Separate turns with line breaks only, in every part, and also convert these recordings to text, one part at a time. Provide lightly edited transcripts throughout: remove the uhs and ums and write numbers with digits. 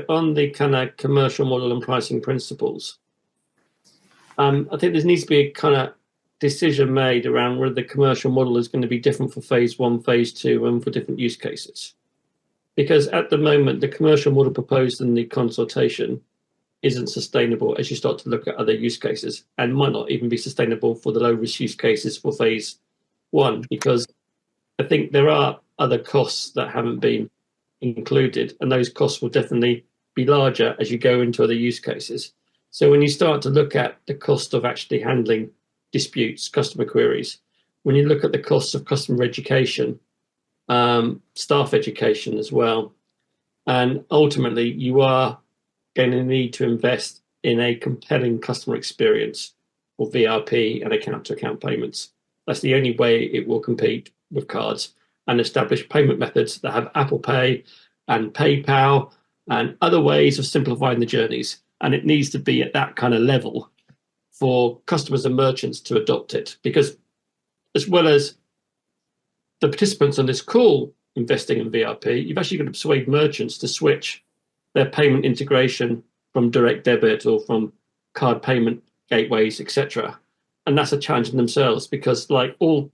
on the kind of commercial model and pricing principles, I think there needs to be a kind of decision made around whether the commercial model is going to be different for phase one, phase two, and for different use cases. Because at the moment, the commercial model proposed in the consultation isn't sustainable as you start to look at other use cases, and might not even be sustainable for the low risk use cases for phase one, because I think there are other costs that haven't been included, and those costs will definitely be larger as you go into other use cases. So when you start to look at the cost of actually handling disputes, customer queries, when you look at the costs of customer education, staff education as well, and ultimately you are going to need to invest in a compelling customer experience for VRP and account-to-account payments. That's the only way it will compete with cards, and establish payment methods that have Apple Pay and PayPal and other ways of simplifying the journeys. And it needs to be at that kind of level for customers and merchants to adopt it, because as well as the participants on this call investing in VRP, you've actually got to persuade merchants to switch their payment integration from direct debit or from card payment gateways, etc. And that's a challenge in themselves, because like all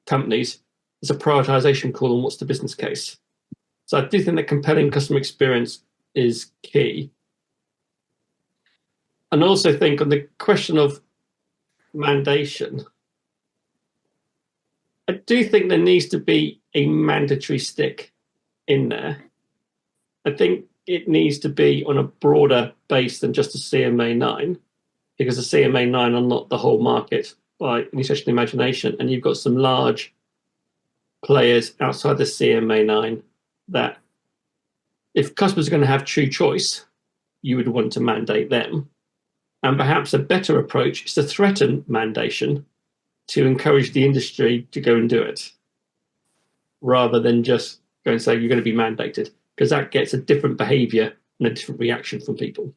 companies, it's a prioritization call on what's the business case. So I do think that compelling customer experience is key. And also think on the question of mandation, I do think there needs to be a mandatory stick in there. I think it needs to be on a broader base than just a CMA 9, because the CMA 9 unlocked the whole market by any stretch of the imagination. And you've got some large players outside the CMA 9 that, if customers are going to have true choice, you would want to mandate them. And perhaps a better approach is to threaten mandation to encourage the industry to go and do it, rather than just go and say you're going to be mandated, because that gets a different behavior and a different reaction from people.